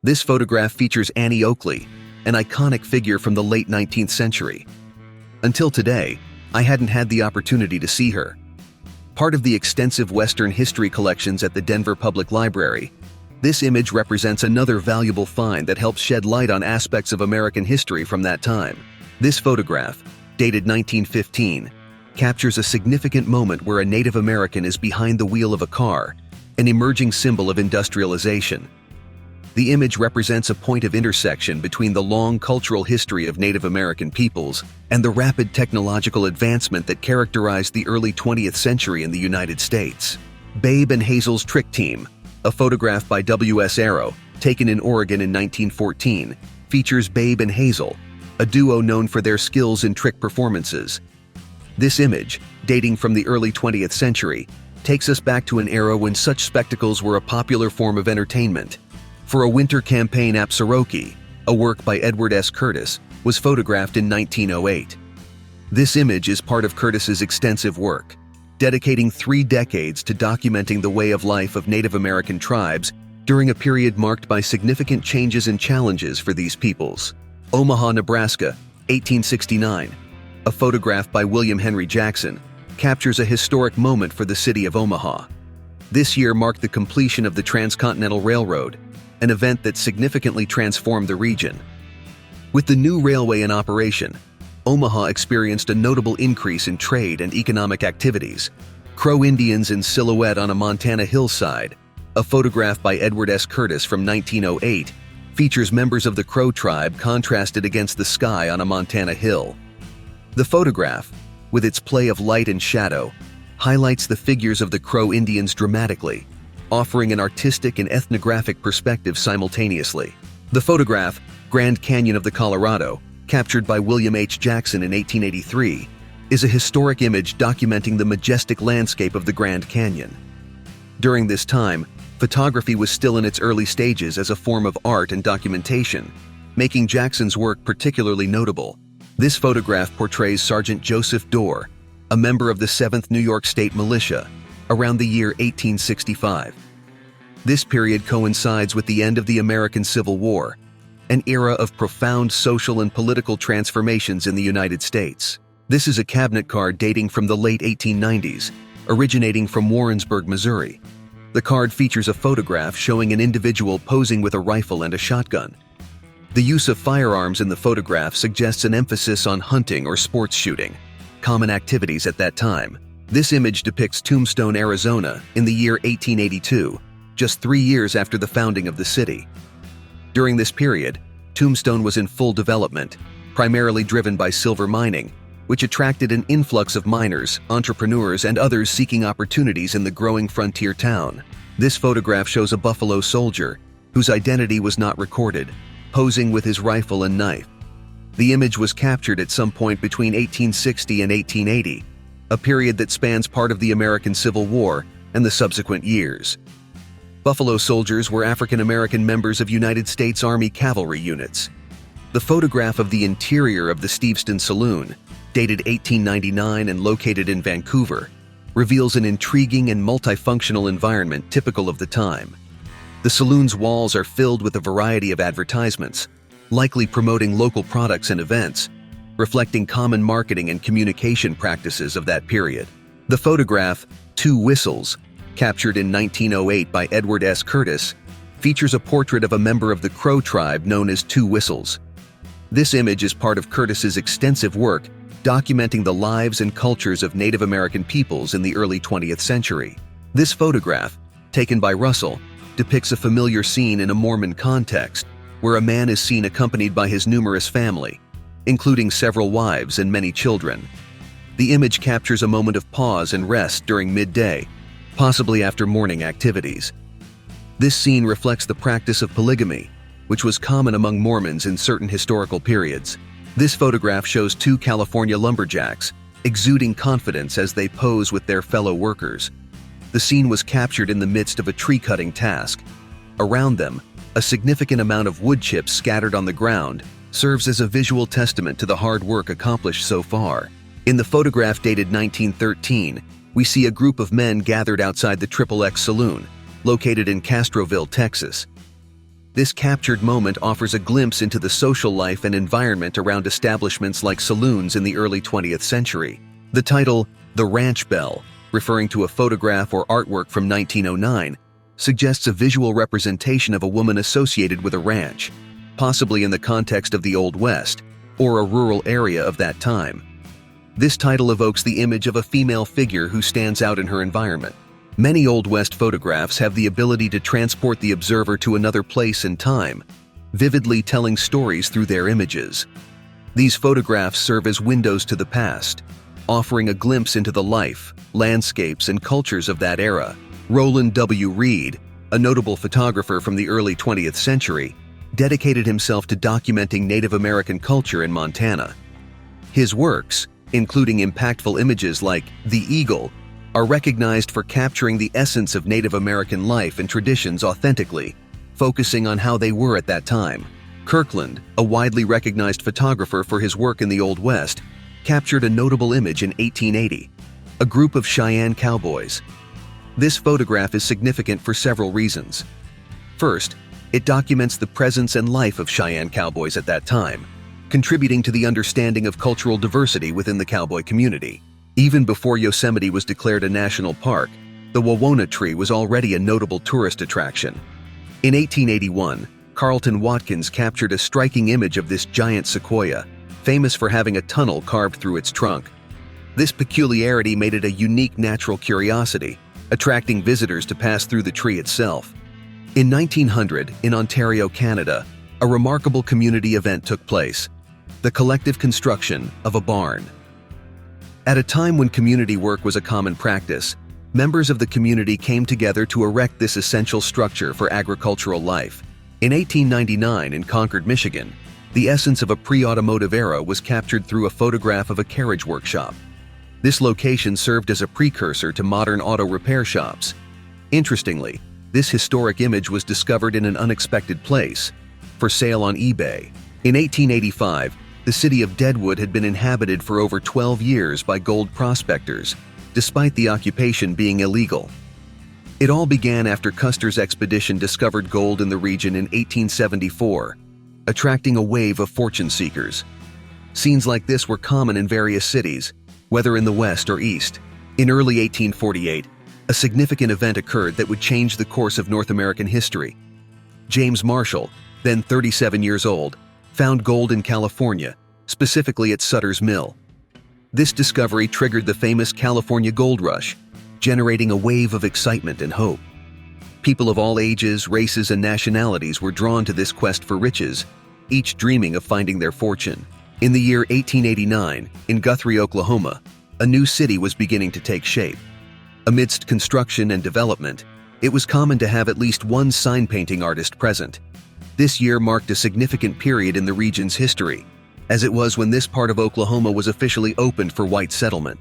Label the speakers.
Speaker 1: This photograph features 𝗵𝗃𝗃𝗏, an iconic figure from the late 19th century. Until today, I hadn't had the opportunity to see her. Part of the extensive Western history collections at the Denver Public Library, this image represents another valuable find that helps shed light on aspects of American history from that time. This photograph, dated 1915, captures a significant moment where a Native American is behind the wheel of a car, an emerging symbol of industrialization. The image represents a point of intersection between the long cultural history of Native American peoples and the rapid technological advancement that characterized the early 20th century in the United States. Babe and Hazel's Trick Team, a photograph by W.S. Arrow, taken in Oregon in 1914, features Babe and Hazel, a duo known for their skills in trick performances. This image, dating from the early 20th century, takes us back to an era when such spectacles were a popular form of entertainment. For a winter campaign, 𝗵𝗃𝗃𝗏, a work by Edward S. Curtis, was photographed in 1908. This image is part of Curtis's extensive work, dedicating 3 decades to documenting the way of life of Native American tribes during a period marked by significant changes and challenges for these peoples. Omaha, Nebraska, 1869. A photograph by William Henry Jackson captures a historic moment for the city of Omaha. This year marked the completion of the Transcontinental Railroad, an event that significantly transformed the region. With the new railway in operation, Omaha experienced a notable increase in trade and economic activities. Crow Indians in silhouette on a Montana hillside, a photograph by Edward S. Curtis from 1908, features members of the Crow tribe contrasted against the sky on a Montana hill. The photograph, with its play of light and shadow, highlights the figures of the Crow Indians dramatically, offering an artistic and ethnographic perspective simultaneously. The photograph, Grand Canyon of the Colorado, captured by William H. Jackson in 1883, is a historic image documenting the majestic landscape of the Grand Canyon. During this time, photography was still in its early stages as a form of art and documentation, making Jackson's work particularly notable. This photograph portrays Sergeant Joseph Dorr, a member of the 7th New York State Militia, around the year 1865. This period coincides with the end of the American Civil War, an era of profound social and political transformations in the United States. This is a cabinet card dating from the late 1890s, originating from Warrensburg, Missouri. The card features a photograph showing an individual posing with a rifle and a shotgun. The use of firearms in the photograph suggests an emphasis on hunting or sports shooting, common activities at that time. This image depicts Tombstone, Arizona, in the year 1882, just 3 years after the founding of the city. During this period, Tombstone was in full development, primarily driven by silver mining, which attracted an influx of miners, entrepreneurs, and others seeking opportunities in the growing frontier town. This photograph shows a buffalo soldier, whose identity was not recorded, posing with his rifle and knife. The image was captured at some point between 1860 and 1880, a period that spans part of the American Civil War and the subsequent years. Buffalo soldiers were African American members of United States Army cavalry units. The photograph of the interior of the Steveston Saloon, dated 1899 and located in Vancouver, reveals an intriguing and multifunctional environment typical of the time. The saloon's walls are filled with a variety of advertisements, likely promoting local products and events, reflecting common marketing and communication practices of that period. The photograph, Two Whistles, captured in 1908 by Edward S. Curtis, features a portrait of a member of the Crow tribe known as Two Whistles. This image is part of Curtis's extensive work documenting the lives and cultures of Native American peoples in the early 20th century. This photograph, taken by Russell, depicts a familiar scene in a Mormon context, where a man is seen accompanied by his numerous family, including several wives and many children. The image captures a moment of pause and rest during midday, possibly after morning activities. This scene reflects the practice of polygamy, which was common among Mormons in certain historical periods. This photograph shows 2 California lumberjacks, exuding confidence as they pose with their fellow workers. The scene was captured in the midst of a tree-cutting task. Around them, a significant amount of wood chips scattered on the ground serves as a visual testament to the hard work accomplished so far. In the photograph dated 1913, we see a group of men gathered outside the XXX Saloon, located in Castroville, Texas. This captured moment offers a glimpse into the social life and environment around establishments like saloons in the early 20th century. The title, The Ranch Belle, referring to a photograph or artwork from 1909, suggests a visual representation of a woman associated with a ranch, possibly in the context of the Old West, or a rural area of that time. This title evokes the image of a female figure who stands out in her environment. Many Old West photographs have the ability to transport the observer to another place and time, vividly telling stories through their images. These photographs serve as windows to the past, offering a glimpse into the life, landscapes, and cultures of that era. Roland W. Reed, a notable photographer from the early 20th century, dedicated himself to documenting Native American culture in Montana. His works, including impactful images like The Eagle, are recognized for capturing the essence of Native American life and traditions authentically, focusing on how they were at that time. Kirkland, a widely recognized photographer for his work in the Old West, captured a notable image in 1880, a group of Cheyenne cowboys. This photograph is significant for several reasons. First, it documents the presence and life of Cheyenne cowboys at that time, contributing to the understanding of cultural diversity within the cowboy community. Even before Yosemite was declared a national park, the Wawona tree was already a notable tourist attraction. In 1881, Carlton Watkins captured a striking image of this giant sequoia, famous for having a tunnel carved through its trunk. This peculiarity made it a unique natural curiosity, attracting visitors to pass through the tree itself. In 1900, in Ontario, Canada, a remarkable community event took place: the collective construction of a barn. At a time when community work was a common practice, members of the community came together to erect this essential structure for agricultural life. In 1899, in Concord, Michigan, the essence of a pre-automotive era was captured through a photograph of a carriage workshop. This location served as a precursor to modern auto repair shops. Interestingly, this historic image was discovered in an unexpected place, for sale on eBay. In 1885, the city of Deadwood had been inhabited for over 12 years by gold prospectors, despite the occupation being illegal. It all began after Custer's expedition discovered gold in the region in 1874, attracting a wave of fortune seekers. Scenes like this were common in various cities, whether in the West or East. In early 1848, a significant event occurred that would change the course of North American history. James Marshall, then 37 years old, found gold in California, specifically at Sutter's Mill. This discovery triggered the famous California gold rush, generating a wave of excitement and hope. People of all ages, races, and nationalities were drawn to this quest for riches, each dreaming of finding their fortune. In the year 1889, in Guthrie, Oklahoma, a new city was beginning to take shape. Amidst construction and development, it was common to have at least one sign painting artist present. This year marked a significant period in the region's history, as it was when this part of Oklahoma was officially opened for white settlement.